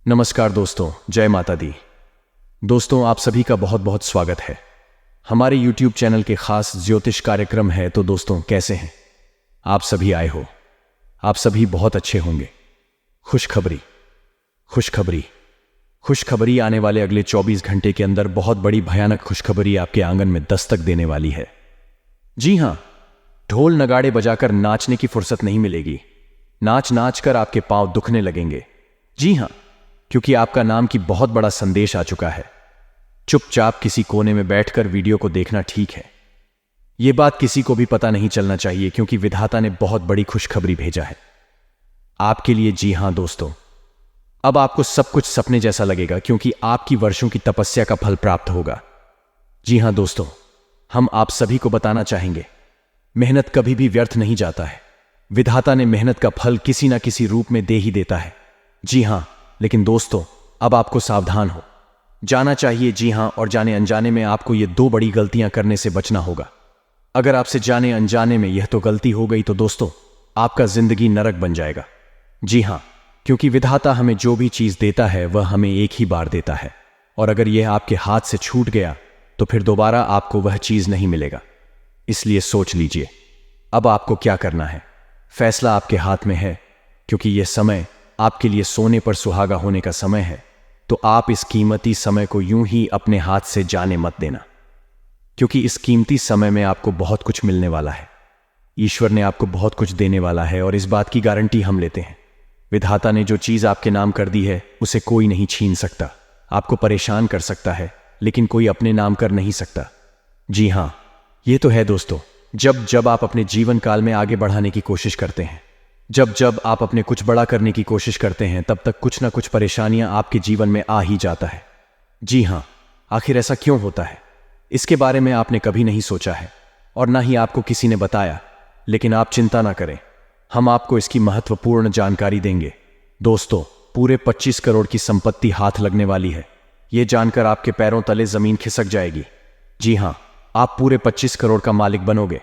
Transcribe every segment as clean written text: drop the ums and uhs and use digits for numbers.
नमस्कार दोस्तों, जय माता दी। दोस्तों, आप सभी का बहुत बहुत स्वागत है हमारे YouTube चैनल के खास ज्योतिष कार्यक्रम है। तो दोस्तों, कैसे हैं आप सभी? आए हो आप सभी बहुत अच्छे होंगे। खुशखबरी खुशखबरी खुशखबरी आने वाले अगले 24 घंटे के अंदर बहुत बड़ी भयानक खुशखबरी आपके आंगन में दस्तक देने वाली है। जी हां, ढोल नगाड़े बजाकर नाचने की फुर्सत नहीं मिलेगी। नाच नाच कर आपके पांव दुखने लगेंगे। जी हां, क्योंकि आपका नाम की बहुत बड़ा संदेश आ चुका है। चुपचाप किसी कोने में बैठकर वीडियो को देखना ठीक है। यह बात किसी को भी पता नहीं चलना चाहिए, क्योंकि विधाता ने बहुत बड़ी खुशखबरी भेजा है आपके लिए। जी हां दोस्तों, अब आपको सब कुछ सपने जैसा लगेगा, क्योंकि आपकी वर्षों की तपस्या का फल प्राप्त होगा। जी हां दोस्तों, हम आप सभी को बताना चाहेंगे, मेहनत कभी भी व्यर्थ नहीं जाता है। विधाता ने मेहनत का फल किसी ना किसी रूप में दे ही देता है। जी हां, लेकिन दोस्तों, अब आपको सावधान हो जाना चाहिए। जी हां, और जाने अनजाने में आपको ये दो बड़ी गलतियां करने से बचना होगा। अगर आपसे जाने अनजाने में यह तो गलती हो गई तो दोस्तों, आपका जिंदगी नरक बन जाएगा। जी हां, क्योंकि विधाता हमें जो भी चीज देता है वह हमें एक ही बार देता है, और अगर यह आपके हाथ से छूट गया तो फिर दोबारा आपको वह चीज नहीं मिलेगा। इसलिए सोच लीजिए अब आपको क्या करना है। फैसला आपके हाथ में है, क्योंकि यह समय आपके लिए सोने पर सुहागा होने का समय है। तो आप इस कीमती समय को यूं ही अपने हाथ से जाने मत देना, क्योंकि इस कीमती समय में आपको बहुत कुछ मिलने वाला है। ईश्वर ने आपको बहुत कुछ देने वाला है, और इस बात की गारंटी हम लेते हैं। विधाता ने जो चीज आपके नाम कर दी है उसे कोई नहीं छीन सकता। आपको परेशान कर सकता है, लेकिन कोई अपने नाम कर नहीं सकता। जी हां, यह तो है दोस्तों, जब जब आप अपने जीवन काल में आगे बढ़ाने की कोशिश करते हैं, जब जब आप अपने कुछ बड़ा करने की कोशिश करते हैं, तब तक कुछ ना कुछ परेशानियां आपके जीवन में आ ही जाता है। जी हां, आखिर ऐसा क्यों होता है, इसके बारे में आपने कभी नहीं सोचा है, और ना ही आपको किसी ने बताया। लेकिन आप चिंता ना करें, हम आपको इसकी महत्वपूर्ण जानकारी देंगे। दोस्तों, पूरे 25 करोड़ की संपत्ति हाथ लगने वाली है। यह जानकर आपके पैरों तले जमीन खिसक जाएगी। जी हां, आप पूरे 25 करोड़ का मालिक बनोगे।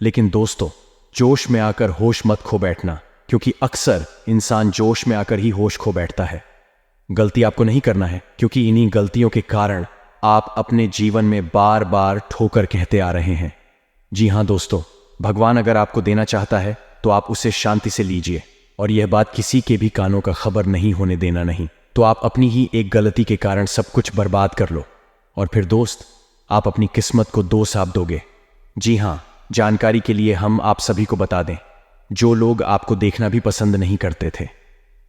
लेकिन दोस्तों, जोश में आकर होश मत खो बैठना, क्योंकि अक्सर इंसान जोश में आकर ही होश खो बैठता है। गलती आपको नहीं करना है, क्योंकि इन्हीं गलतियों के कारण आप अपने जीवन में बार बार ठोकर कहते आ रहे हैं। जी हां दोस्तों, भगवान अगर आपको देना चाहता है तो आप उसे शांति से लीजिए, और यह बात किसी के भी कानों का खबर नहीं होने देना। नहीं तो आप अपनी ही एक गलती के कारण सब कुछ बर्बाद कर लो, और फिर दोस्त, आप अपनी किस्मत को दोष आप दोगे। जी हां, जानकारी के लिए हम आप सभी को बता दें, जो लोग आपको देखना भी पसंद नहीं करते थे,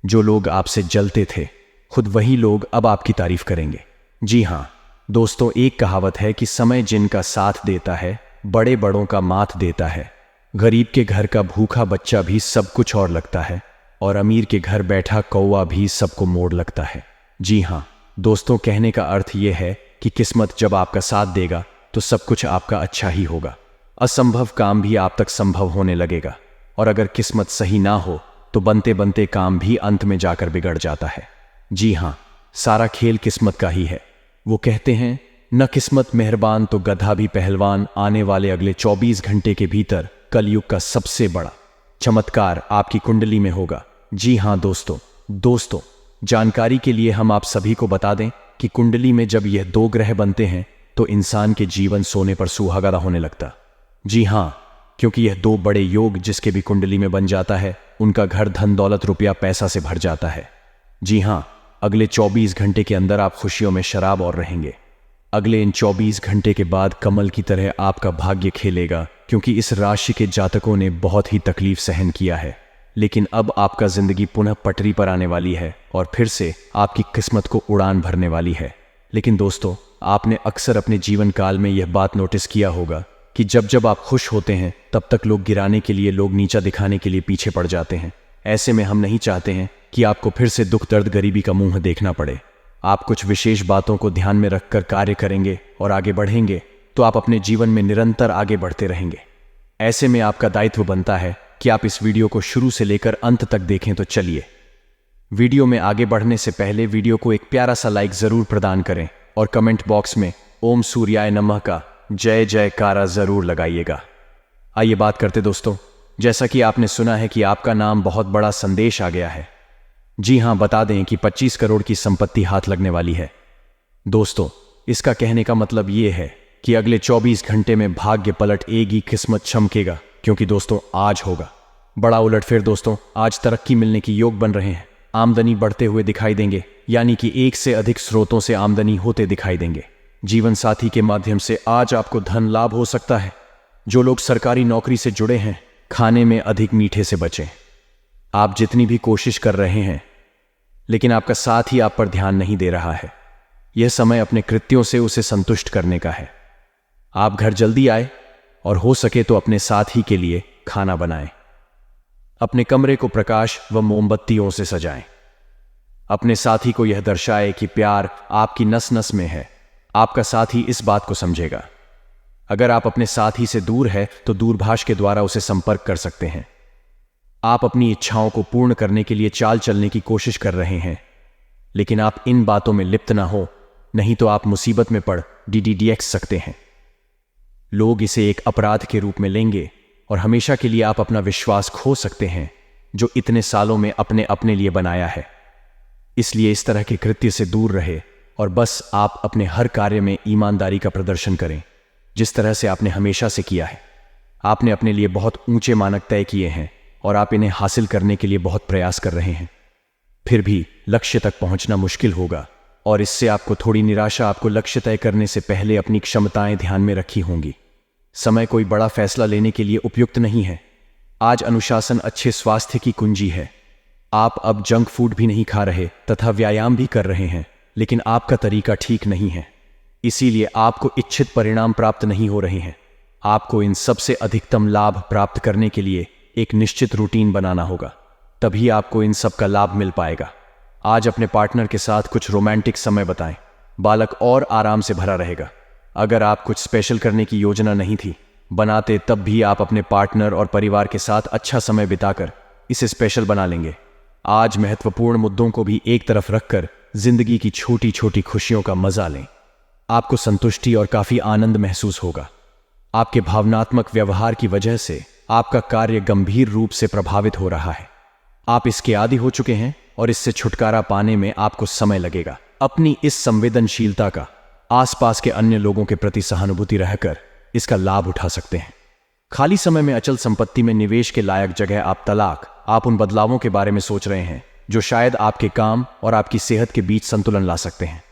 जो लोग आपसे जलते थे, खुद वही लोग अब आपकी तारीफ करेंगे। जी हां दोस्तों, एक कहावत है कि समय जिनका साथ देता है, बड़े बड़ों का माथ देता है। गरीब के घर का भूखा बच्चा भी सब कुछ और लगता है, और अमीर के घर बैठा कौवा भी सबको मोड़ लगता है। जी हां दोस्तों, कहने का अर्थ यह है कि किस्मत जब आपका साथ देगा तो सब कुछ आपका अच्छा ही होगा। असंभव काम भी आप तक संभव होने लगेगा, और अगर किस्मत सही ना हो तो बनते बनते काम भी अंत में जाकर बिगड़ जाता है। जी हां, सारा खेल किस्मत का ही है। वो कहते हैं, न किस्मत मेहरबान तो गधा भी पहलवान। आने वाले अगले 24 घंटे के भीतर कलयुग का सबसे बड़ा चमत्कार आपकी कुंडली में होगा। जी हां दोस्तों, जानकारी के लिए हम आप सभी को बता दें कि कुंडली में जब यह दो ग्रह बनते हैं तो इंसान के जीवन सोने पर सुहागा होने लगता। जी हां, क्योंकि यह दो बड़े योग जिसके भी कुंडली में बन जाता है, उनका घर धन दौलत रुपया पैसा से भर जाता है। जी हां, अगले 24 घंटे के अंदर आप खुशियों में शराब और रहेंगे। अगले इन 24 घंटे के बाद कमल की तरह आपका भाग्य खेलेगा, क्योंकि इस राशि के जातकों ने बहुत ही तकलीफ सहन किया है। लेकिन अब आपका जिंदगी पुनः पटरी पर आने वाली है, और फिर से आपकी किस्मत को उड़ान भरने वाली है। लेकिन दोस्तों, आपने अक्सर अपने जीवन काल में यह बात नोटिस किया होगा कि जब जब आप खुश होते हैं तब तक लोग गिराने के लिए, लोग नीचा दिखाने के लिए पीछे पड़ जाते हैं। ऐसे में हम नहीं चाहते हैं कि आपको फिर से दुख दर्द गरीबी का मुंह देखना पड़े। आप कुछ विशेष बातों को ध्यान में रखकर कार्य करेंगे और आगे बढ़ेंगे तो आप अपने जीवन में निरंतर आगे बढ़ते रहेंगे। ऐसे में आपका दायित्व बनता है कि आप इस वीडियो को शुरू से लेकर अंत तक देखें। तो चलिए, वीडियो में आगे बढ़ने से पहले वीडियो को एक प्यारा सा लाइक जरूर प्रदान करें, और कमेंट बॉक्स में ओम सूर्याय नमः का जय जयकारा जरूर लगाइएगा। आइए बात करते दोस्तों, जैसा कि आपने सुना है कि आपका नाम बहुत बड़ा संदेश आ गया है। जी हां, बता दें कि 25 करोड़ की संपत्ति हाथ लगने वाली है। दोस्तों, इसका कहने का मतलब ये है कि अगले 24 घंटे में भाग्य पलट एगी, किस्मत चमकेगा, क्योंकि दोस्तों आज होगा बड़ा उलटफेर। दोस्तों, आज तरक्की मिलने की योग बन रहे हैं, आमदनी बढ़ते हुए दिखाई देंगे, यानी कि एक से अधिक स्रोतों से आमदनी होते दिखाई देंगे। जीवन साथी के माध्यम से आज आपको धन लाभ हो सकता है। जो लोग सरकारी नौकरी से जुड़े हैं, खाने में अधिक मीठे से बचें। आप जितनी भी कोशिश कर रहे हैं, लेकिन आपका साथ ही आप पर ध्यान नहीं दे रहा है। यह समय अपने कृत्यों से उसे संतुष्ट करने का है। आप घर जल्दी आए और हो सके तो अपने साथी के लिए खाना बनाएं। अपने कमरे को प्रकाश व मोमबत्तियों से सजाएं। अपने साथी को यह दर्शाए कि प्यार आपकी नस नस में है। आपका साथी इस बात को समझेगा। अगर आप अपने साथी से दूर है तो दूरभाष के द्वारा उसे संपर्क कर सकते हैं। आप अपनी इच्छाओं को पूर्ण करने के लिए चाल चलने की कोशिश कर रहे हैं, लेकिन आप इन बातों में लिप्त ना हो, नहीं तो आप मुसीबत में पड़ DDDX सकते हैं। लोग इसे एक अपराध के रूप में लेंगे और हमेशा के लिए आप अपना विश्वास खो सकते हैं, जो इतने सालों में अपने लिए बनाया है। इसलिए इस तरह के कृत्य से दूर रहे और बस आप अपने हर कार्य में ईमानदारी का प्रदर्शन करें, जिस तरह से आपने हमेशा से किया है। आपने अपने लिए बहुत ऊंचे मानक तय किए हैं और आप इन्हें हासिल करने के लिए बहुत प्रयास कर रहे हैं। फिर भी लक्ष्य तक पहुंचना मुश्किल होगा और इससे आपको थोड़ी निराशा आपको लक्ष्य तय करने से पहले अपनी क्षमताएं ध्यान में रखी होंगी। समय कोई बड़ा फैसला लेने के लिए उपयुक्त नहीं है। आज अनुशासन अच्छे स्वास्थ्य की कुंजी है। आप अब जंक फूड भी नहीं खा रहे तथा व्यायाम भी कर रहे हैं, लेकिन आपका तरीका ठीक नहीं है। इसीलिए आपको इच्छित परिणाम प्राप्त नहीं हो रहे हैं। आपको इन सबसे अधिकतम लाभ प्राप्त करने के लिए एक निश्चित रूटीन बनाना होगा, तभी आपको इन सब का लाभ मिल पाएगा। आज अपने पार्टनर के साथ कुछ रोमांटिक समय बिताएं। बालक और आराम से भरा रहेगा। अगर आप कुछ स्पेशल करने की योजना नहीं थी बनाते, तब भी आप अपने पार्टनर और परिवार के साथ अच्छा समय बिताकर इसे स्पेशल बना लेंगे। आज महत्वपूर्ण मुद्दों को भी एक तरफ रखकर जिंदगी की छोटी छोटी खुशियों का मजा लें। आपको संतुष्टि और काफी आनंद महसूस होगा। आपके भावनात्मक व्यवहार की वजह से आपका कार्य गंभीर रूप से प्रभावित हो रहा है। आप इसके आदी हो चुके हैं और इससे छुटकारा पाने में आपको समय लगेगा। अपनी इस संवेदनशीलता का आसपास के अन्य लोगों के प्रति सहानुभूति रहकर इसका लाभ उठा सकते हैं। खाली समय में अचल संपत्ति में निवेश के लायक जगह आप तलाक, आप उन बदलावों के बारे में सोच रहे हैं जो शायद आपके काम और आपकी सेहत के बीच संतुलन ला सकते हैं।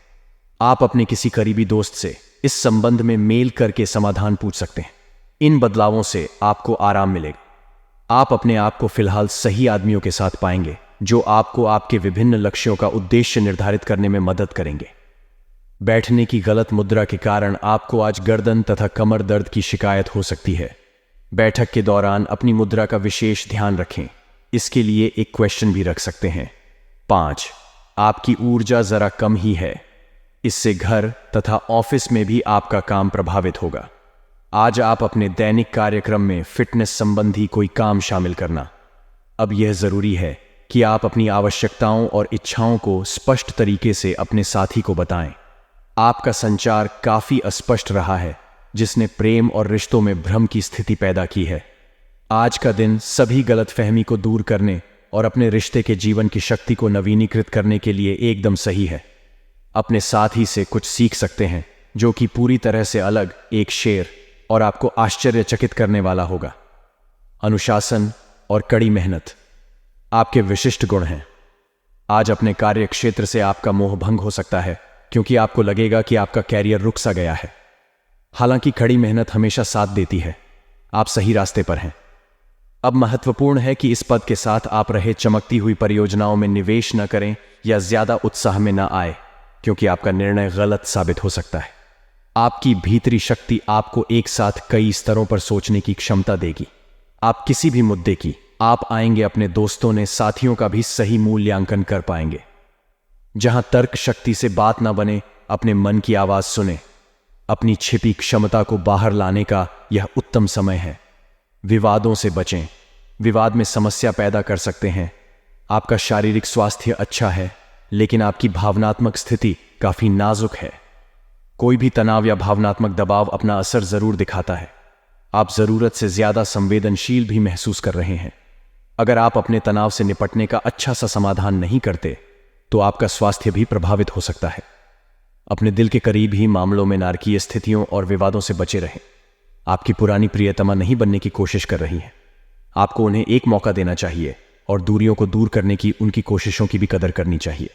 आप अपने किसी करीबी दोस्त से इस संबंध में मेल करके समाधान पूछ सकते हैं। इन बदलावों से आपको आराम मिलेगा। आप अपने आप को फिलहाल सही आदमियों के साथ पाएंगे, जो आपको आपके विभिन्न लक्ष्यों का उद्देश्य निर्धारित करने में मदद करेंगे। बैठने की गलत मुद्रा के कारण आपको आज गर्दन तथा कमर दर्द की शिकायत हो सकती है। बैठक के दौरान अपनी मुद्रा का विशेष ध्यान रखें। इसके लिए एक क्वेश्चन भी रख सकते हैं। 5. आपकी ऊर्जा जरा कम ही है। इससे घर तथा ऑफिस में भी आपका काम प्रभावित होगा। आज आप अपने दैनिक कार्यक्रम में फिटनेस संबंधी कोई काम शामिल करना। अब यह जरूरी है कि आप अपनी आवश्यकताओं और इच्छाओं को स्पष्ट तरीके से अपने साथी को बताएं। आपका संचार काफी अस्पष्ट रहा है, जिसने प्रेम और रिश्तों में भ्रम की स्थिति पैदा की है। आज का दिन सभी गलतफहमी को दूर करने और अपने रिश्ते के जीवन की शक्ति को नवीनीकृत करने के लिए एकदम सही है। अपने साथी से कुछ सीख सकते हैं, जो कि पूरी तरह से अलग एक शेर और आपको आश्चर्यचकित करने वाला होगा। अनुशासन और कड़ी मेहनत आपके विशिष्ट गुण हैं। आज अपने कार्य क्षेत्र से आपका मोह भंग हो सकता है, क्योंकि आपको लगेगा कि आपका कैरियर रुक सा गया है। हालांकि कड़ी मेहनत हमेशा साथ देती है। आप सही रास्ते पर हैं। अब महत्वपूर्ण है कि इस पद के साथ आप रहे चमकती हुई परियोजनाओं में निवेश न करें या ज्यादा उत्साह में न आए, क्योंकि आपका निर्णय गलत साबित हो सकता है। आपकी भीतरी शक्ति आपको एक साथ कई स्तरों पर सोचने की क्षमता देगी। आप किसी भी मुद्दे की आप आएंगे अपने दोस्तों ने साथियों का भी सही मूल्यांकन कर पाएंगे। जहां तर्क शक्ति से बात ना बने, अपने मन की आवाज सुने। अपनी छिपी क्षमता को बाहर लाने का यह उत्तम समय है। विवादों से बचें। विवाद में समस्या पैदा कर सकते हैं। आपका शारीरिक स्वास्थ्य अच्छा है, लेकिन आपकी भावनात्मक स्थिति काफी नाजुक है। कोई भी तनाव या भावनात्मक दबाव अपना असर जरूर दिखाता है। आप जरूरत से ज्यादा संवेदनशील भी महसूस कर रहे हैं। अगर आप अपने तनाव से निपटने का अच्छा सा समाधान नहीं करते तो आपका स्वास्थ्य भी प्रभावित हो सकता है। अपने दिल के करीब ही मामलों में नारकीय स्थितियों और विवादों से बचे रहें। आपकी पुरानी प्रियतमा नहीं बनने की कोशिश कर रही हैं। आपको उन्हें एक मौका देना चाहिए और दूरियों को दूर करने की उनकी कोशिशों की भी कदर करनी चाहिए।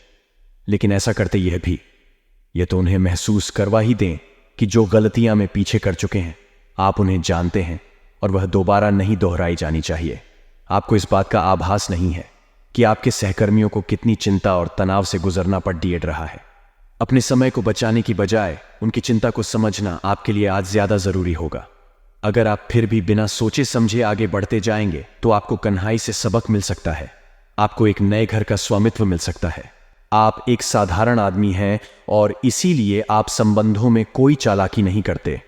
लेकिन ऐसा करते यह तो उन्हें महसूस करवा ही दें कि जो गलतियां में पीछे कर चुके हैं आप उन्हें जानते हैं और वह दोबारा नहीं दोहराई जानी चाहिए। आपको इस बात का आभास नहीं है कि आपके सहकर्मियों को कितनी चिंता और तनाव से गुजरना पड़ रहा है। अपने समय को बचाने की बजाय उनकी चिंता को समझना आपके लिए आज ज्यादा जरूरी होगा। अगर आप फिर भी बिना सोचे समझे आगे बढ़ते जाएंगे तो आपको कन्हाई से सबक मिल सकता है, आपको एक नए घर का स्वामित्व मिल सकता है। आप एक साधारण आदमी हैं और इसीलिए आप संबंधों में कोई चालाकी नहीं करते।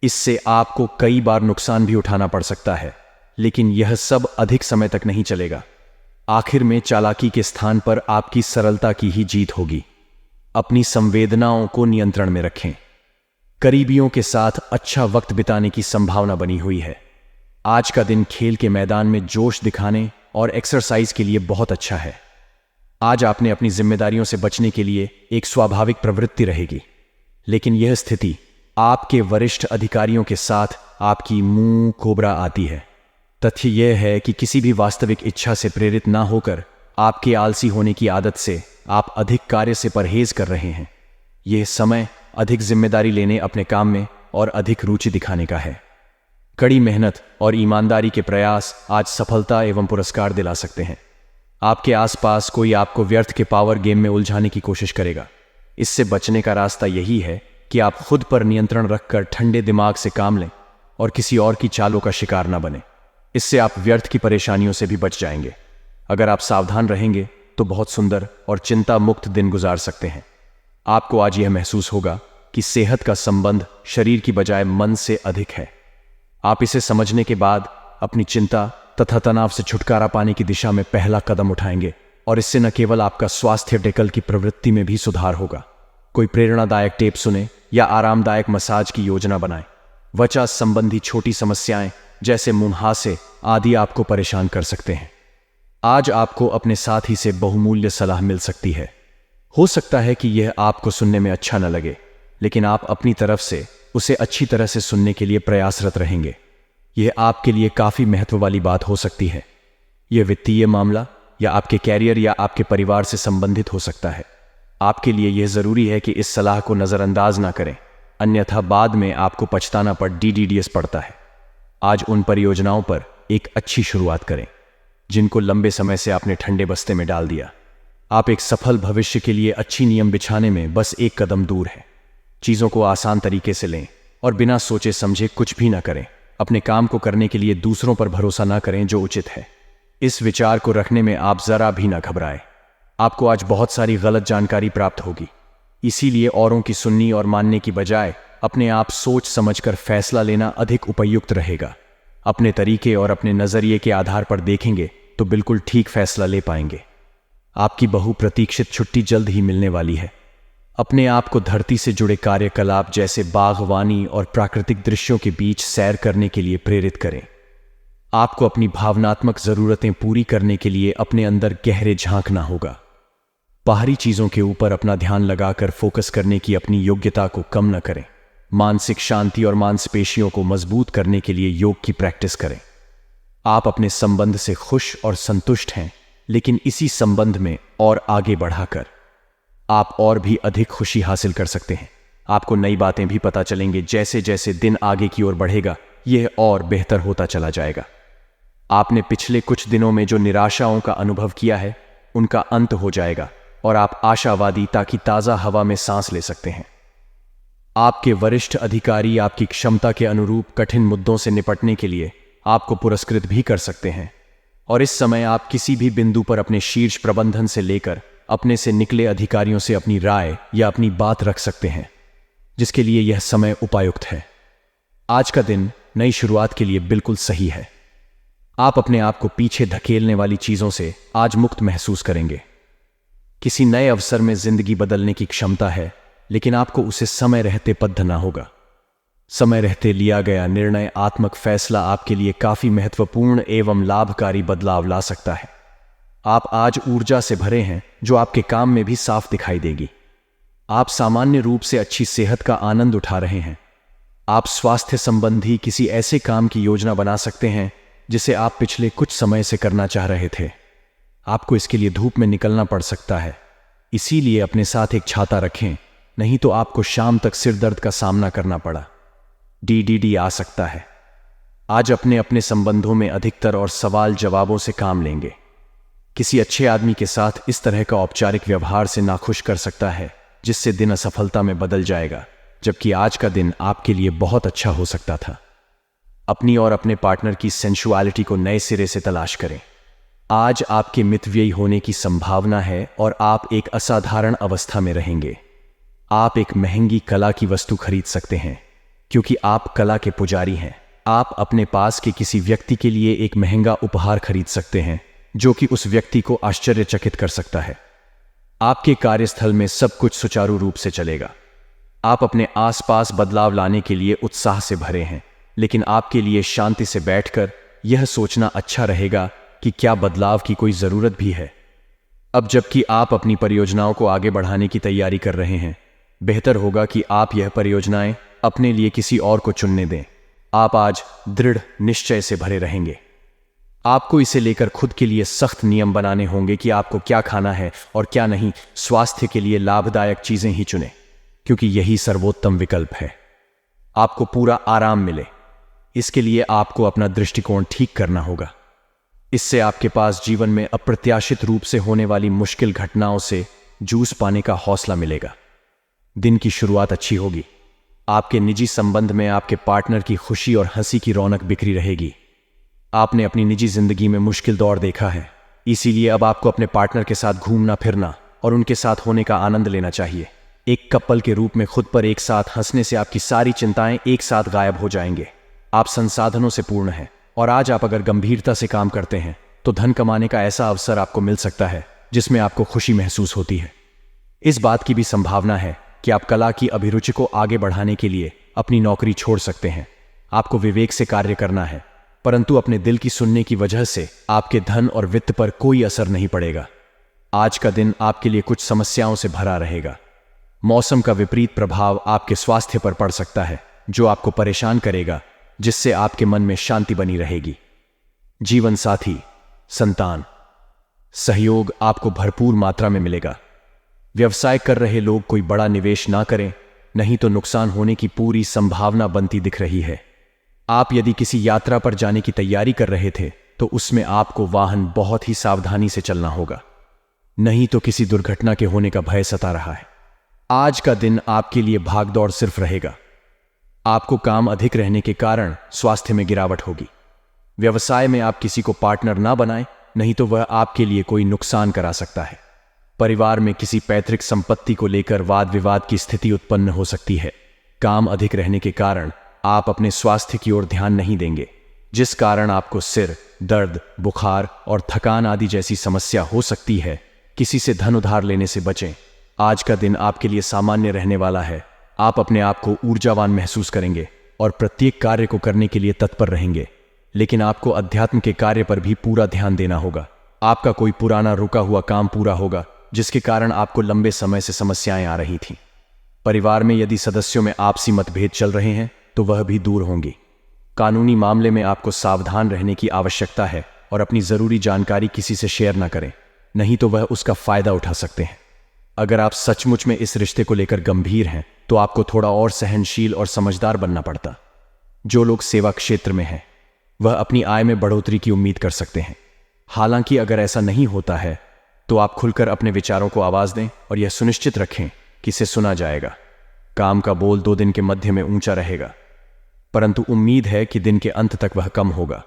इससे आपको कई बार नुकसान भी उठाना पड़ सकता है, लेकिन यह सब अधिक समय तक नहीं चलेगा। आखिर में चालाकी के स्थान पर आपकी सरलता की ही जीत होगी। अपनी संवेदनाओं को नियंत्रण में रखें। करीबियों के साथ अच्छा वक्त बिताने की संभावना बनी हुई है। आज का दिन खेल के मैदान में जोश दिखाने और एक्सरसाइज के लिए बहुत अच्छा है। आज आपने अपनी जिम्मेदारियों से बचने के लिए एक स्वाभाविक प्रवृत्ति रहेगी, लेकिन यह स्थिति आपके वरिष्ठ अधिकारियों के साथ आपकी मुंह कोबरा आती है। तथ्य यह है कि किसी भी वास्तविक इच्छा से प्रेरित ना होकर आपके आलसी होने की आदत से आप अधिक कार्य से परहेज कर रहे हैं। यह समय अधिक जिम्मेदारी लेने, अपने काम में और अधिक रुचि दिखाने का है। कड़ी मेहनत और ईमानदारी के प्रयास आज सफलता एवं पुरस्कार दिला सकते हैं। आपके आसपास कोई आपको व्यर्थ के पावर गेम में उलझाने की कोशिश करेगा। इससे बचने का रास्ता यही है कि आप खुद पर नियंत्रण रखकर ठंडे दिमाग से काम लें और किसी और की चालों का शिकार न बने। इससे आप व्यर्थ की परेशानियों से भी बच जाएंगे। अगर आप सावधान रहेंगे तो बहुत सुंदर और चिंता मुक्त दिन गुजार सकते हैं। आपको आज यह महसूस होगा कि सेहत का संबंध शरीर की बजाय मन से अधिक है। आप इसे समझने के बाद अपनी चिंता तथा तनाव से छुटकारा पाने की दिशा में पहला कदम उठाएंगे और इससे न केवल आपका स्वास्थ्य डेकल की प्रवृत्ति में भी सुधार होगा। कोई प्रेरणादायक टेप सुने या आरामदायक मसाज की योजना बनाएं। त्वचा संबंधी छोटी समस्याएं जैसे मुंहासे आदि आपको परेशान कर सकते हैं। आज आपको अपने साथी से बहुमूल्य सलाह मिल सकती है। हो सकता है कि यह आपको सुनने में अच्छा न लगे, लेकिन आप अपनी तरफ से उसे अच्छी तरह से सुनने के लिए प्रयासरत रहेंगे। यह आपके लिए काफी महत्व वाली बात हो सकती है। यह वित्तीय मामला या आपके कैरियर या आपके परिवार से संबंधित हो सकता है। आपके लिए यह जरूरी है कि इस सलाह को नजरअंदाज ना करें, अन्यथा बाद में आपको पछताना पर DDDS पड़ता है। आज उन परियोजनाओं पर एक अच्छी शुरुआत करें जिनको लंबे समय से आपने ठंडे बस्ते में डाल दिया। आप एक सफल भविष्य के लिए अच्छी नियम बिछाने में बस एक कदम दूर हैं। चीजों को आसान तरीके से लें और बिना सोचे समझे कुछ भी ना करें। अपने काम को करने के लिए दूसरों पर भरोसा ना करें जो उचित है। इस विचार को रखने में आप जरा भी ना घबराएं। आपको आज बहुत सारी गलत जानकारी प्राप्त होगी, इसीलिए औरों की सुननी और मानने की बजाय अपने आप सोच समझकर फैसला लेना अधिक उपयुक्त रहेगा। अपने तरीके और अपने नजरिए के आधार पर देखेंगे तो बिल्कुल ठीक फैसला ले पाएंगे। आपकी बहुप्रतीक्षित छुट्टी जल्द ही मिलने वाली है। अपने आप को धरती से जुड़े कार्यकलाप जैसे बागवानी और प्राकृतिक दृश्यों के बीच सैर करने के लिए प्रेरित करें। आपको अपनी भावनात्मक जरूरतें पूरी करने के लिए अपने अंदर गहरे झांकना होगा। बाहरी चीजों के ऊपर अपना ध्यान लगाकर फोकस करने की अपनी योग्यता को कम न करें। मानसिक शांति और मांसपेशियों को मजबूत करने के लिए योग की प्रैक्टिस करें। आप अपने संबंध से खुश और संतुष्ट हैं, लेकिन इसी संबंध में और आगे बढ़ाकर आप और भी अधिक खुशी हासिल कर सकते हैं। आपको नई बातें भी पता चलेंगे। जैसे जैसे दिन आगे की ओर बढ़ेगा यह और बेहतर होता चला जाएगा। आपने पिछले कुछ दिनों में जो निराशाओं का अनुभव किया है उनका अंत हो जाएगा और आप आशावादी ताकि ताजा हवा में सांस ले सकते हैं। आपके वरिष्ठ अधिकारी आपकी क्षमता के अनुरूप कठिन मुद्दों से निपटने के लिए आपको पुरस्कृत भी कर सकते हैं और इस समय आप किसी भी बिंदु पर अपने शीर्ष प्रबंधन से लेकर अपने से निकले अधिकारियों से अपनी राय या अपनी बात रख सकते हैं, जिसके लिए यह समय उपयुक्त है। आज का दिन नई शुरुआत के लिए बिल्कुल सही है। आप अपने आप को पीछे धकेलने वाली चीजों से आज मुक्त महसूस करेंगे। किसी नए अवसर में जिंदगी बदलने की क्षमता है, लेकिन आपको उसे समय रहते बद्धना होगा। समय रहते लिया गया निर्णयात्मक फैसला आपके लिए काफी महत्वपूर्ण एवं लाभकारी बदलाव ला सकता है। आप आज ऊर्जा से भरे हैं जो आपके काम में भी साफ दिखाई देगी। आप सामान्य रूप से अच्छी सेहत का आनंद उठा रहे हैं। आप स्वास्थ्य संबंधी किसी ऐसे काम की योजना बना सकते हैं जिसे आप पिछले कुछ समय से करना चाह रहे थे। आपको इसके लिए धूप में निकलना पड़ सकता है, इसीलिए अपने साथ एक छाता रखें, नहीं तो आपको शाम तक सिर दर्द का सामना करना पड़ा। DDD आ सकता है। आज अपने अपने संबंधों में अधिकतर और सवाल जवाबों से काम लेंगे। किसी अच्छे आदमी के साथ इस तरह का औपचारिक व्यवहार से नाखुश कर सकता है जिससे दिन असफलता में बदल जाएगा, जबकि आज का दिन आपके लिए बहुत अच्छा हो सकता था। अपनी और अपने पार्टनर की सेंसुअलिटी को नए सिरे से तलाश करें। आज आपके मितव्ययी होने की संभावना है और आप एक असाधारण अवस्था में रहेंगे। आप एक महंगी कला की वस्तु खरीद सकते हैं क्योंकि आप कला के पुजारी हैं। आप अपने पास के किसी व्यक्ति के लिए एक महंगा उपहार खरीद सकते हैं जो कि उस व्यक्ति को आश्चर्यचकित कर सकता है। आपके कार्यस्थल में सब कुछ सुचारू रूप से चलेगा। आप अपने आसपास बदलाव लाने के लिए उत्साह से भरे हैं, लेकिन आपके लिए शांति से बैठकर यह सोचना अच्छा रहेगा कि क्या बदलाव की कोई जरूरत भी है। अब जबकि आप अपनी परियोजनाओं को आगे बढ़ाने की तैयारी कर रहे हैं, बेहतर होगा कि आप यह परियोजनाएं अपने लिए किसी और को चुनने दें। आप आज दृढ़ निश्चय से भरे रहेंगे। आपको इसे लेकर खुद के लिए सख्त नियम बनाने होंगे कि आपको क्या खाना है और क्या नहीं। स्वास्थ्य के लिए लाभदायक चीजें ही चुनें, क्योंकि यही सर्वोत्तम विकल्प है। आपको पूरा आराम मिले, इसके लिए आपको अपना दृष्टिकोण ठीक करना होगा। इससे आपके पास जीवन में अप्रत्याशित रूप से होने वाली मुश्किल घटनाओं से जूझ पाने का हौसला मिलेगा। दिन की शुरुआत अच्छी होगी। आपके निजी संबंध में आपके पार्टनर की खुशी और हंसी की रौनक बिखरी रहेगी। आपने अपनी निजी जिंदगी में मुश्किल दौर देखा है, इसीलिए अब आपको अपने पार्टनर के साथ घूमना फिरना और उनके साथ होने का आनंद लेना चाहिए। एक कपल के रूप में खुद पर एक साथ हंसने से आपकी सारी चिंताएं एक साथ गायब हो जाएंगे। आप संसाधनों से पूर्ण हैं और आज आप अगर गंभीरता से काम करते हैं तो धन कमाने का ऐसा अवसर आपको मिल सकता है जिसमें आपको खुशी महसूस होती है। इस बात की भी संभावना है कि आप कला की अभिरुचि को आगे बढ़ाने के लिए अपनी नौकरी छोड़ सकते हैं। आपको विवेक से कार्य करना है, परंतु अपने दिल की सुनने की वजह से आपके धन और वित्त पर कोई असर नहीं पड़ेगा। आज का दिन आपके लिए कुछ समस्याओं से भरा रहेगा। मौसम का विपरीत प्रभाव आपके स्वास्थ्य पर पड़ सकता है जो आपको परेशान करेगा, जिससे आपके मन में शांति बनी रहेगी। जीवन साथी, संतान, सहयोग आपको भरपूर मात्रा में मिलेगा। व्यवसाय कर रहे लोग कोई बड़ा निवेश ना करें, नहीं तो नुकसान होने की पूरी संभावना बनती दिख रही है। आप यदि किसी यात्रा पर जाने की तैयारी कर रहे थे तो उसमें आपको वाहन बहुत ही सावधानी से चलना होगा, नहीं तो किसी दुर्घटना के होने का भय सता रहा है। आज का दिन आपके लिए भागदौड़ सिर्फ रहेगा। आपको काम अधिक रहने के कारण स्वास्थ्य में गिरावट होगी। व्यवसाय में आप किसी को पार्टनर ना बनाएं, नहीं तो वह आपके लिए कोई नुकसान करा सकता है। परिवार में किसी पैतृक संपत्ति को लेकर वाद विवाद की स्थिति उत्पन्न हो सकती है। काम अधिक रहने के कारण आप अपने स्वास्थ्य की ओर ध्यान नहीं देंगे, जिस कारण आपको सिर दर्द, बुखार और थकान आदि जैसी समस्या हो सकती है। किसी से धन उधार लेने से बचें। आज का दिन आपके लिए सामान्य रहने वाला है। आप अपने आप को ऊर्जावान महसूस करेंगे और प्रत्येक कार्य को करने के लिए तत्पर रहेंगे, लेकिन आपको अध्यात्म के कार्य पर भी पूरा ध्यान देना होगा। आपका कोई पुराना रुका हुआ काम पूरा होगा जिसके कारण आपको लंबे समय से समस्याएं आ रही थीं। परिवार में यदि सदस्यों में आपसी मतभेद चल रहे हैं तो वह भी दूर होंगी। कानूनी मामले में आपको सावधान रहने की आवश्यकता है और अपनी जरूरी जानकारी किसी से शेयर न करें, नहीं तो वह उसका फायदा उठा सकते हैं। अगर आप सचमुच में इस रिश्ते को लेकर गंभीर हैं तो आपको थोड़ा और सहनशील और समझदार बनना पड़ता। जो लोग सेवा क्षेत्र में हैं वह अपनी आय में बढ़ोतरी की उम्मीद कर सकते हैं। हालांकि अगर ऐसा नहीं होता है तो आप खुलकर अपने विचारों को आवाज दें और यह सुनिश्चित रखें कि इसे सुना जाएगा। काम का बोल 2 दिन के मध्य में ऊंचा रहेगा, परंतु उम्मीद है कि दिन के अंत तक वह कम होगा।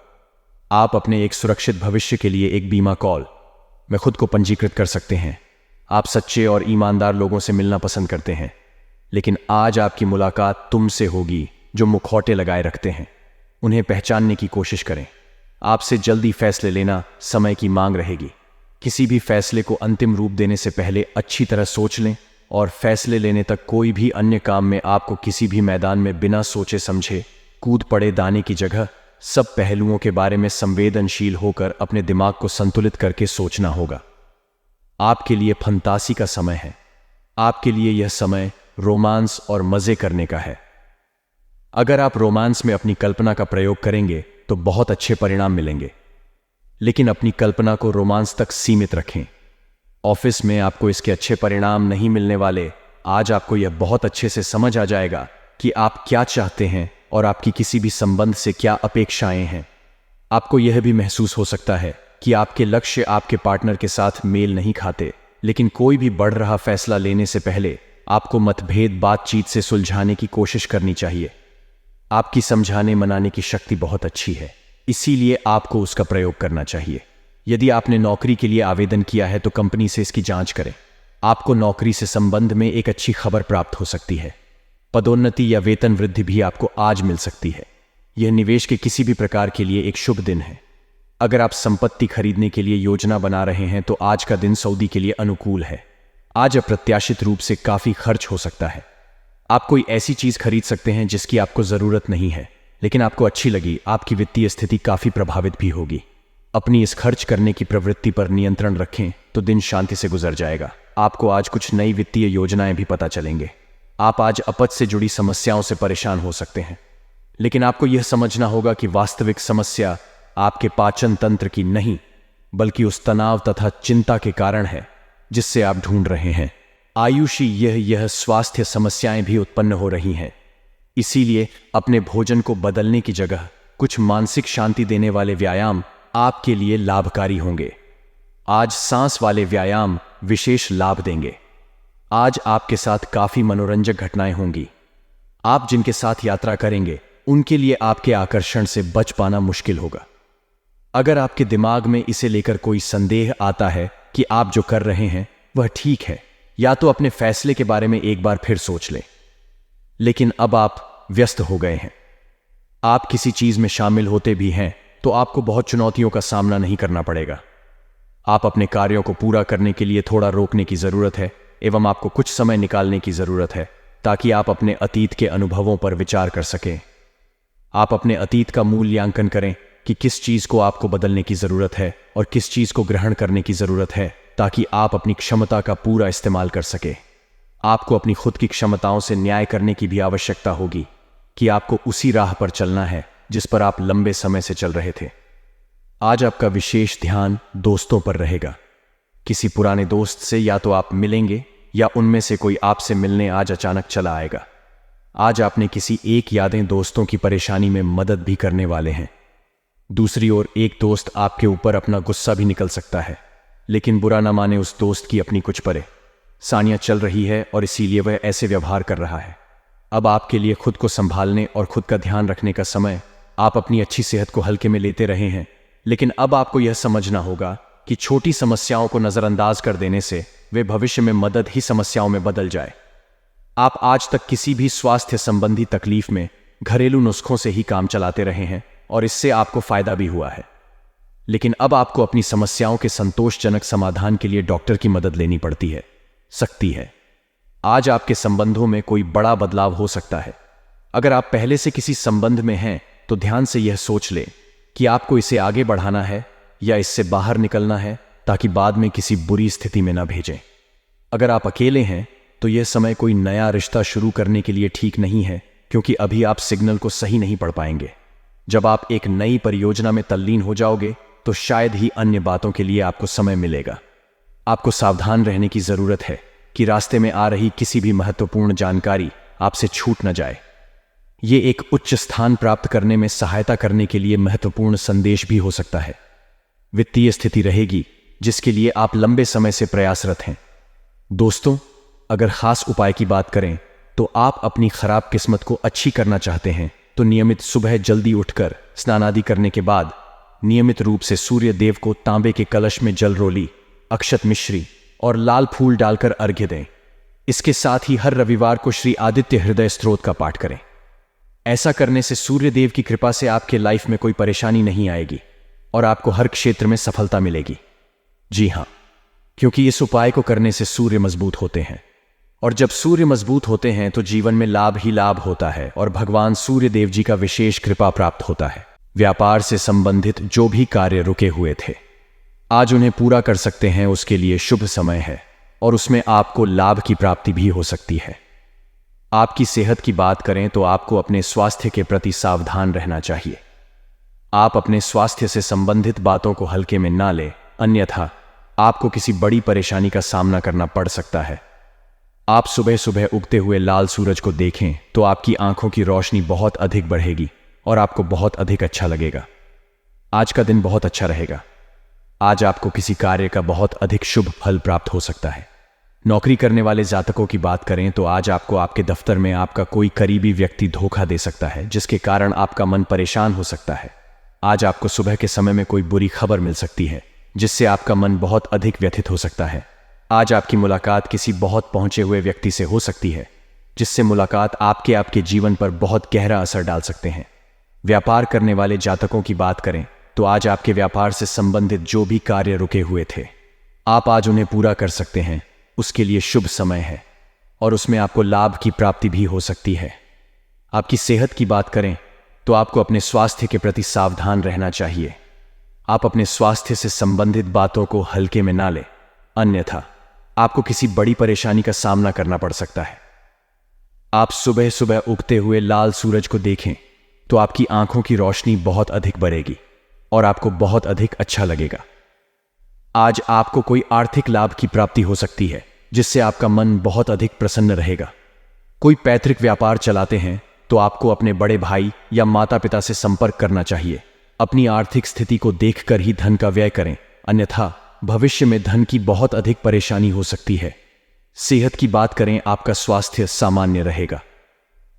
आप अपने एक सुरक्षित भविष्य के लिए एक बीमा कॉल में खुद को पंजीकृत कर सकते हैं। आप सच्चे और ईमानदार लोगों से मिलना पसंद करते हैं, लेकिन आज आपकी मुलाकात तुमसे होगी जो मुखौटे लगाए रखते हैं। उन्हें पहचानने की कोशिश करें। आपसे जल्दी फैसले लेना समय की मांग रहेगी। किसी भी फैसले को अंतिम रूप देने से पहले अच्छी तरह सोच लें और फैसले लेने तक कोई भी अन्य काम में आपको किसी भी मैदान में बिना सोचे समझे कूद पड़े दाने की जगह सब पहलुओं के बारे में संवेदनशील होकर अपने दिमाग को संतुलित करके सोचना होगा। आपके लिए फंतासी का समय है। आपके लिए यह समय रोमांस और मजे करने का है। अगर आप रोमांस में अपनी कल्पना का प्रयोग करेंगे तो बहुत अच्छे परिणाम मिलेंगे, लेकिन अपनी कल्पना को रोमांस तक सीमित रखें। ऑफिस में आपको इसके अच्छे परिणाम नहीं मिलने वाले। आज आपको यह बहुत अच्छे से समझ आ जाएगा कि आप क्या चाहते हैं और आपकी किसी भी संबंध से क्या अपेक्षाएं हैं। आपको यह भी महसूस हो सकता है कि आपके लक्ष्य आपके पार्टनर के साथ मेल नहीं खाते, लेकिन कोई भी बढ़ रहा फैसला लेने से पहले आपको मतभेद बातचीत से सुलझाने की कोशिश करनी चाहिए। आपकी समझाने मनाने की शक्ति बहुत अच्छी है, इसीलिए आपको उसका प्रयोग करना चाहिए। यदि आपने नौकरी के लिए आवेदन किया है तो कंपनी से इसकी जांच करें। आपको नौकरी से संबंध में एक अच्छी खबर प्राप्त हो सकती है। पदोन्नति या वेतन वृद्धि भी आपको आज मिल सकती है। यह निवेश के किसी भी प्रकार के लिए एक शुभ दिन है। अगर आप संपत्ति खरीदने के लिए योजना बना रहे हैं तो आज का दिन सऊदी के लिए अनुकूल है। आज अप्रत्याशित रूप से काफी खर्च हो सकता है। आप कोई ऐसी चीज खरीद सकते हैं जिसकी आपको जरूरत नहीं है, लेकिन आपको अच्छी लगी। आपकी वित्तीय स्थिति काफी प्रभावित भी होगी। अपनी इस खर्च करने की प्रवृत्ति पर नियंत्रण रखें तो दिन शांति से गुजर जाएगा। आपको आज कुछ नई वित्तीय योजनाएं भी पता चलेंगे। आप आज अपच से जुड़ी समस्याओं से परेशान हो सकते हैं, लेकिन आपको यह समझना होगा कि वास्तविक समस्या आपके पाचन तंत्र की नहीं, बल्कि उस तनाव तथा चिंता के कारण है जिससे आप ढूंढ रहे हैं। आयुषी यह स्वास्थ्य समस्याएं भी उत्पन्न हो रही हैं। इसीलिए अपने भोजन को बदलने की जगह कुछ मानसिक शांति देने वाले व्यायाम आपके लिए लाभकारी होंगे। आज सांस वाले व्यायाम विशेष लाभ देंगे। आज आपके साथ काफी मनोरंजक घटनाएं होंगी। आप जिनके साथ यात्रा करेंगे उनके लिए आपके आकर्षण से बच पाना मुश्किल होगा। अगर आपके दिमाग में इसे लेकर कोई संदेह आता है कि आप जो कर रहे हैं वह ठीक है, या तो अपने फैसले के बारे में एक बार फिर सोच लें। लेकिन अब आप व्यस्त हो गए हैं। आप किसी चीज में शामिल होते भी हैं तो आपको बहुत चुनौतियों का सामना नहीं करना पड़ेगा। आप अपने कार्यों को पूरा करने के लिए थोड़ा रोकने की जरूरत है एवं आपको कुछ समय निकालने की जरूरत है ताकि आप अपने अतीत के अनुभवों पर विचार कर सकें। आप अपने अतीत का मूल्यांकन करें कि किस चीज को आपको बदलने की जरूरत है और किस चीज को ग्रहण करने की जरूरत है, ताकि आप अपनी क्षमता का पूरा इस्तेमाल कर सके। आपको अपनी खुद की क्षमताओं से न्याय करने की भी आवश्यकता होगी कि आपको उसी राह पर चलना है जिस पर आप लंबे समय से चल रहे थे। आज आपका विशेष ध्यान दोस्तों पर रहेगा। किसी पुराने दोस्त से या तो आप मिलेंगे या उनमें से कोई आपसे मिलने आज अचानक चला आएगा। आज आपने किसी एक यादें दोस्तों की परेशानी में मदद भी करने वाले हैं। दूसरी ओर एक दोस्त आपके ऊपर अपना गुस्सा भी निकल सकता है, लेकिन बुरा न माने उस दोस्त की अपनी कुछ परेशानियां चल रही है और इसीलिए वह ऐसे व्यवहार कर रहा है। अब आपके लिए खुद को संभालने और खुद का ध्यान रखने का समय। आप अपनी अच्छी सेहत को हल्के में लेते रहे हैं, लेकिन अब आपको यह समझना होगा कि छोटी समस्याओं को नजरअंदाज कर देने से वे भविष्य में मदद ही समस्याओं में बदल जाए। आप आज तक किसी भी स्वास्थ्य संबंधी तकलीफ में घरेलू नुस्खों से ही काम चलाते रहे हैं और इससे आपको फायदा भी हुआ है, लेकिन अब आपको अपनी समस्याओं के संतोषजनक समाधान के लिए डॉक्टर की मदद लेनी पड़ती है सकती है। आज आपके संबंधों में कोई बड़ा बदलाव हो सकता है। अगर आप पहले से किसी संबंध में हैं तो ध्यान से यह सोच लें कि आपको इसे आगे बढ़ाना है या इससे बाहर निकलना है, ताकि बाद में किसी बुरी स्थिति में न भेजें। अगर आप अकेले हैं तो यह समय कोई नया रिश्ता शुरू करने के लिए ठीक नहीं है, क्योंकि अभी आप सिग्नल को सही नहीं पढ़ पाएंगे। जब आप एक नई परियोजना में तल्लीन हो जाओगे तो शायद ही अन्य बातों के लिए आपको समय मिलेगा। आपको सावधान रहने की जरूरत है कि रास्ते में आ रही किसी भी महत्वपूर्ण जानकारी आपसे छूट न जाए। ये एक उच्च स्थान प्राप्त करने में सहायता करने के लिए महत्वपूर्ण संदेश भी हो सकता है। वित्तीय स्थिति रहेगी जिसके लिए आप लंबे समय से प्रयासरत हैं। दोस्तों, अगर खास उपाय की बात करें तो आप अपनी खराब किस्मत को अच्छी करना चाहते हैं तो नियमित सुबह जल्दी उठकर स्नान आदि करने के बाद नियमित रूप से सूर्य देव को तांबे के कलश में जल रोली, अक्षत मिश्री और लाल फूल डालकर अर्घ्य दें। इसके साथ ही हर रविवार को श्री आदित्य हृदय स्तोत्र का पाठ करें। ऐसा करने से सूर्य देव की कृपा से आपके लाइफ में कोई परेशानी नहीं आएगी और आपको हर क्षेत्र में सफलता मिलेगी। जी हां, क्योंकि इस उपाय को करने से सूर्य मजबूत होते हैं। और जब सूर्य मजबूत होते हैं तो जीवन में लाभ ही लाभ होता है और भगवान सूर्य देव जी का विशेष कृपा प्राप्त होता है। व्यापार से संबंधित जो भी कार्य रुके हुए थे, आज उन्हें पूरा कर सकते हैं। उसके लिए शुभ समय है और उसमें आपको लाभ की प्राप्ति भी हो सकती है। आपकी सेहत की बात करें तो आपको अपने स्वास्थ्य के प्रति सावधान रहना चाहिए। आप अपने स्वास्थ्य से संबंधित बातों को हल्के में ना लें, अन्यथा आपको किसी बड़ी परेशानी का सामना करना पड़ सकता है। आप सुबह सुबह उगते हुए लाल सूरज को देखें तो आपकी आंखों की रोशनी बहुत अधिक बढ़ेगी और आपको बहुत अधिक अच्छा लगेगा। आज का दिन बहुत अच्छा रहेगा। आज आपको किसी कार्य का बहुत अधिक शुभ फल प्राप्त हो सकता है। नौकरी करने वाले जातकों की बात करें तो आज आपको आपके दफ्तर में आपका कोई करीबी व्यक्ति धोखा दे सकता है, जिसके कारण आपका मन परेशान हो सकता है। आज आपको सुबह के समय में कोई बुरी खबर मिल सकती है, जिससे आपका मन बहुत अधिक व्यथित हो सकता है। आज आपकी मुलाकात किसी बहुत पहुंचे हुए व्यक्ति से हो सकती है, जिससे मुलाकात आपके जीवन पर बहुत गहरा असर डाल सकते हैं। व्यापार करने वाले जातकों की बात करें तो आज आपके व्यापार से संबंधित जो भी कार्य रुके हुए थे, आप आज उन्हें पूरा कर सकते हैं। उसके लिए शुभ समय है और उसमें आपको लाभ की प्राप्ति भी हो सकती है। आपकी सेहत की बात करें तो आपको अपने स्वास्थ्य के प्रति सावधान रहना चाहिए। आप अपने स्वास्थ्य से संबंधित बातों को हल्के में ना लें, अन्यथा आपको किसी बड़ी परेशानी का सामना करना पड़ सकता है। आप सुबह सुबह उगते हुए लाल सूरज को देखें तो आपकी आंखों की रोशनी बहुत अधिक बढ़ेगी और आपको बहुत अधिक अच्छा लगेगा। आज आपको कोई आर्थिक लाभ की प्राप्ति हो सकती है, जिससे आपका मन बहुत अधिक प्रसन्न रहेगा। कोई पैतृक व्यापार चलाते हैं तो आपको अपने बड़े भाई या माता पिता से संपर्क करना चाहिए। अपनी आर्थिक स्थिति को देखकर ही धन का व्यय करें, अन्यथा भविष्य में धन की बहुत अधिक परेशानी हो सकती है। सेहत की बात करें, आपका स्वास्थ्य सामान्य रहेगा।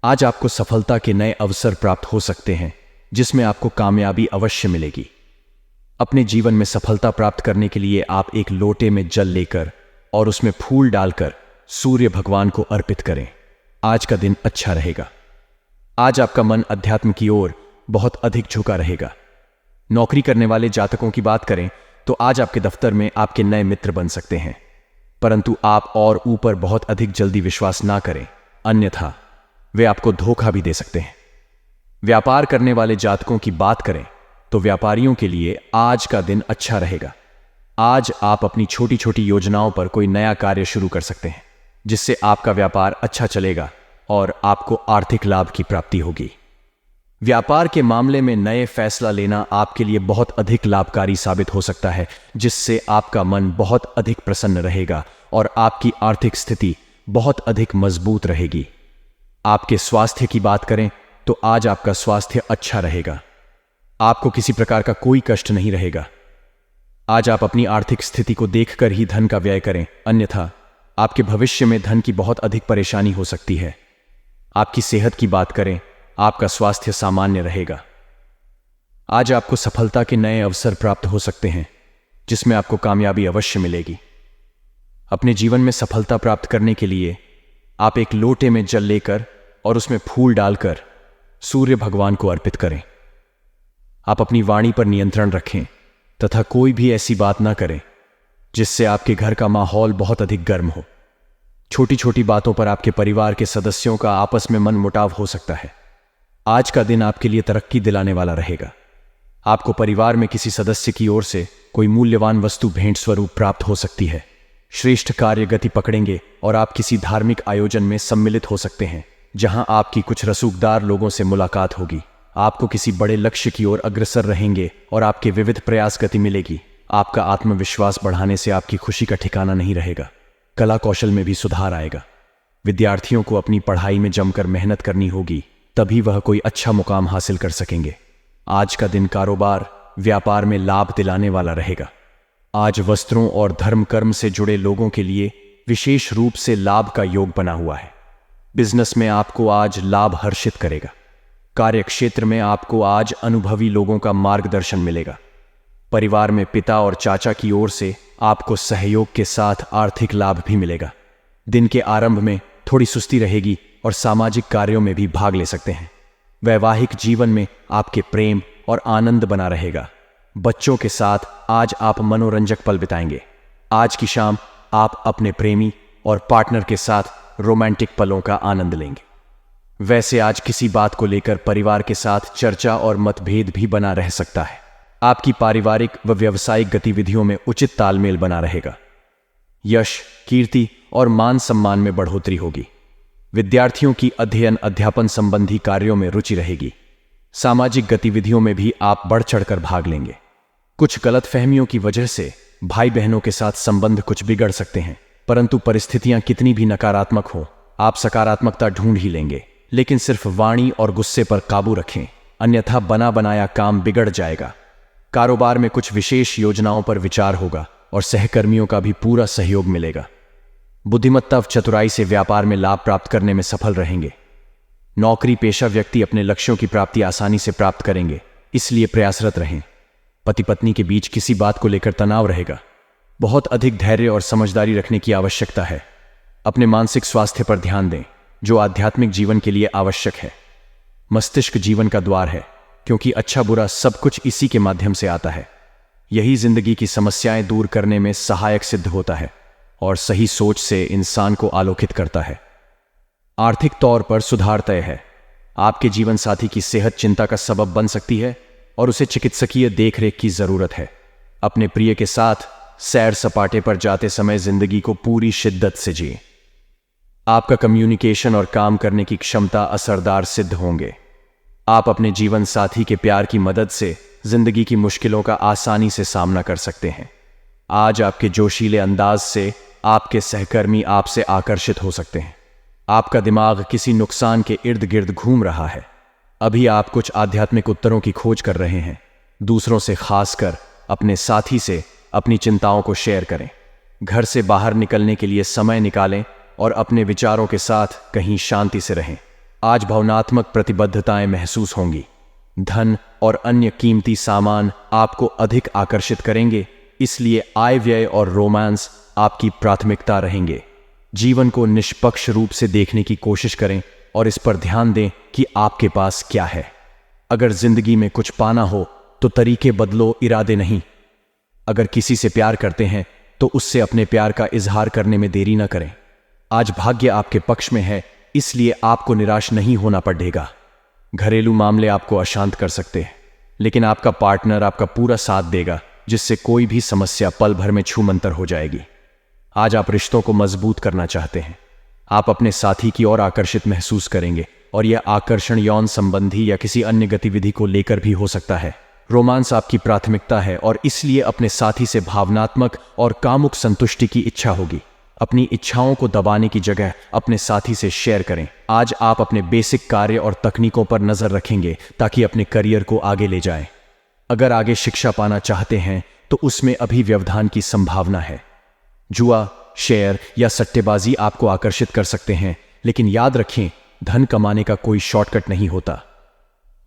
आज आपको सफलता के नए अवसर प्राप्त हो सकते हैं, जिसमें आपको कामयाबी अवश्य मिलेगी। अपने जीवन में सफलता प्राप्त करने के लिए आप एक लोटे में जल लेकर और उसमें फूल डालकर सूर्य भगवान को अर्पित करें। आज का दिन अच्छा रहेगा। आज आपका मन अध्यात्म की ओर बहुत अधिक झुका रहेगा। नौकरी करने वाले जातकों की बात करें तो आज आपके दफ्तर में आपके नए मित्र बन सकते हैं, परंतु आप और ऊपर बहुत अधिक जल्दी विश्वास ना करें, अन्यथा वे आपको धोखा भी दे सकते हैं। व्यापार करने वाले जातकों की बात करें तो व्यापारियों के लिए आज का दिन अच्छा रहेगा। आज आप अपनी छोटी छोटी योजनाओं पर कोई नया कार्य शुरू कर सकते हैं, जिससे आपका व्यापार अच्छा चलेगा और आपको आर्थिक लाभ की प्राप्ति होगी। व्यापार के मामले में नए फैसला लेना आपके लिए बहुत अधिक लाभकारी साबित हो सकता है, जिससे आपका मन बहुत अधिक प्रसन्न रहेगा और आपकी आर्थिक स्थिति बहुत अधिक मजबूत रहेगी। आपके स्वास्थ्य की बात करें तो आज आपका स्वास्थ्य अच्छा रहेगा। आपको किसी प्रकार का कोई कष्ट नहीं रहेगा। आज आप अपनी आर्थिक स्थिति को देखकर ही धन का व्यय करें, अन्यथा आपके भविष्य में धन की बहुत अधिक परेशानी हो सकती है। आपकी सेहत की बात करें, आपका स्वास्थ्य सामान्य रहेगा। आज आपको सफलता के नए अवसर प्राप्त हो सकते हैं, जिसमें आपको कामयाबी अवश्य मिलेगी। अपने जीवन में सफलता प्राप्त करने के लिए आप एक लोटे में जल लेकर और उसमें फूल डालकर सूर्य भगवान को अर्पित करें। आप अपनी वाणी पर नियंत्रण रखें तथा कोई भी ऐसी बात ना करें जिससे आपके घर का माहौल बहुत अधिक गर्म हो। छोटी छोटी बातों पर आपके परिवार के सदस्यों का आपस में मनमुटाव हो सकता है। आज का दिन आपके लिए तरक्की दिलाने वाला रहेगा। आपको परिवार में किसी सदस्य की ओर से कोई मूल्यवान वस्तु भेंट स्वरूप प्राप्त हो सकती है। श्रेष्ठ कार्य गति पकड़ेंगे और आप किसी धार्मिक आयोजन में सम्मिलित हो सकते हैं, जहां आपकी कुछ रसूखदार लोगों से मुलाकात होगी। आपको किसी बड़े लक्ष्य की ओर अग्रसर रहेंगे और आपके विविध प्रयास गति मिलेगी। आपका आत्मविश्वास बढ़ाने से आपकी खुशी का ठिकाना नहीं रहेगा। कला कौशल में भी सुधार आएगा। विद्यार्थियों को अपनी पढ़ाई में जमकर मेहनत करनी होगी, तभी वह कोई अच्छा मुकाम हासिल कर सकेंगे। आज का दिन कारोबार व्यापार में लाभ दिलाने वाला रहेगा। आज वस्त्रों और धर्म कर्म से जुड़े लोगों के लिए विशेष रूप से लाभ का योग बना हुआ है। बिजनेस में आपको आज लाभ हर्षित करेगा। कार्य क्षेत्र में आपको आज अनुभवी लोगों का मार्गदर्शन मिलेगा। परिवार में पिता और चाचा की ओर से आपको सहयोग के साथ आर्थिक लाभ भी मिलेगा। दिन के आरंभ में थोड़ी सुस्ती रहेगी और सामाजिक कार्यों में भी भाग ले सकते हैं। वैवाहिक जीवन में आपके प्रेम और आनंद बना रहेगा। बच्चों के साथ आज आप मनोरंजक पल बिताएंगे। आज की शाम आप अपने प्रेमी और पार्टनर के साथ रोमांटिक पलों का आनंद लेंगे। वैसे आज किसी बात को लेकर परिवार के साथ चर्चा और मतभेद भी बना रह सकता है। आपकी पारिवारिक व व्यावसायिक गतिविधियों में उचित तालमेल बना रहेगा। यश, कीर्ति और मान सम्मान में बढ़ोतरी होगी। विद्यार्थियों की अध्ययन अध्यापन संबंधी कार्यों में रुचि रहेगी। सामाजिक गतिविधियों में भी आप बढ़ चढ़कर भाग लेंगे। कुछ गलतफहमियों की वजह से भाई बहनों के साथ संबंध कुछ बिगड़ सकते हैं, परंतु परिस्थितियां कितनी भी नकारात्मक हो, आप सकारात्मकता ढूंढ ही लेंगे। लेकिन सिर्फ वाणी और गुस्से पर काबू रखें, अन्यथा बना बनाया काम बिगड़ जाएगा। कारोबार में कुछ विशेष योजनाओं पर विचार होगा और सहकर्मियों का भी पूरा सहयोग मिलेगा। बुद्धिमत्ता व चतुराई से व्यापार में लाभ प्राप्त करने में सफल रहेंगे। नौकरी पेशा व्यक्ति अपने लक्ष्यों की प्राप्ति आसानी से प्राप्त करेंगे, इसलिए प्रयासरत रहें। पति पत्नी के बीच किसी बात को लेकर तनाव रहेगा। बहुत अधिक धैर्य और समझदारी रखने की आवश्यकता है। अपने मानसिक स्वास्थ्य पर ध्यान दें, जो आध्यात्मिक जीवन के लिए आवश्यक है। मस्तिष्क जीवन का द्वार है, क्योंकि अच्छा बुरा सब कुछ इसी के माध्यम से आता है। यही जिंदगी की समस्याएं दूर करने में सहायक सिद्ध होता है और सही सोच से इंसान को आलोकित करता है। आर्थिक तौर पर सुधार तय है। आपके जीवन साथी की सेहत चिंता का सबब बन सकती है और उसे चिकित्सकीय देखरेख की जरूरत है। अपने प्रिय के साथ सैर सपाटे पर जाते समय जिंदगी को पूरी शिद्दत से जिए। आपका कम्युनिकेशन और काम करने की क्षमता असरदार सिद्ध होंगे। आप अपने जीवन साथी के प्यार की मदद से जिंदगी की मुश्किलों का आसानी से सामना कर सकते हैं। आज आपके जोशीले अंदाज से आपके सहकर्मी आपसे आकर्षित हो सकते हैं। आपका दिमाग किसी नुकसान के इर्द गिर्द घूम रहा है। अभी आप कुछ आध्यात्मिक उत्तरों की खोज कर रहे हैं। दूसरों से, खासकर अपने साथी से, अपनी चिंताओं को शेयर करें। घर से बाहर निकलने के लिए समय निकालें और अपने विचारों के साथ कहीं शांति से रहें। आज भावनात्मक प्रतिबद्धताएं महसूस होंगी। धन और अन्य कीमती सामान आपको अधिक आकर्षित करेंगे, इसलिए आय व्यय और रोमांस आपकी प्राथमिकता रहेंगे। जीवन को निष्पक्ष रूप से देखने की कोशिश करें और इस पर ध्यान दें कि आपके पास क्या है। अगर जिंदगी में कुछ पाना हो तो तरीके बदलो, इरादे नहीं। अगर किसी से प्यार करते हैं तो उससे अपने प्यार का इजहार करने में देरी न करें। आज भाग्य आपके पक्ष में है, इसलिए आपको निराश नहीं होना पड़ेगा। घरेलू मामले आपको अशांत कर सकते हैं, लेकिन आपका पार्टनर आपका पूरा साथ देगा, जिससे कोई भी समस्या पल भर में छूमंतर हो जाएगी। आज आप रिश्तों को मजबूत करना चाहते हैं। आप अपने साथी की ओर आकर्षित महसूस करेंगे और यह आकर्षण यौन संबंधी या किसी अन्य गतिविधि को लेकर भी हो सकता है। रोमांस आपकी प्राथमिकता है और इसलिए अपने साथी से भावनात्मक और कामुक संतुष्टि की इच्छा होगी। अपनी इच्छाओं को दबाने की जगह अपने साथी से शेयर करें। आज आप अपने बेसिक कार्य और तकनीकों पर नजर रखेंगे ताकि अपने करियर को आगे ले जाएं। अगर आगे शिक्षा पाना चाहते हैं तो उसमें अभी व्यवधान की संभावना है। जुआ, शेयर या सट्टेबाजी आपको आकर्षित कर सकते हैं, लेकिन याद रखें, धन कमाने का कोई शॉर्टकट नहीं होता।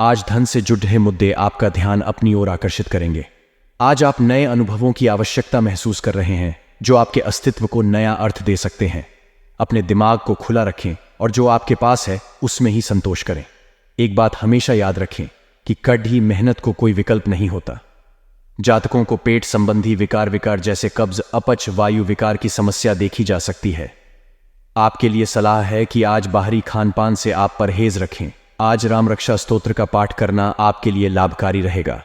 आज धन से जुड़े मुद्दे आपका ध्यान अपनी ओर आकर्षित करेंगे। आज आप नए अनुभवों की आवश्यकता महसूस कर रहे हैं, जो आपके अस्तित्व को नया अर्थ दे सकते हैं। अपने दिमाग को खुला रखें और जो आपके पास है उसमें ही संतोष करें। एक बात हमेशा याद रखें कि कड़ी मेहनत को कोई विकल्प नहीं होता। जातकों को पेट संबंधी विकार जैसे कब्ज, अपच, वायु विकार की समस्या देखी जा सकती है। आपके लिए सलाह है कि आज बाहरी खानपान से आप परहेज रखें। आज राम रक्षा स्तोत्र का पाठ करना आपके लिए लाभकारी रहेगा।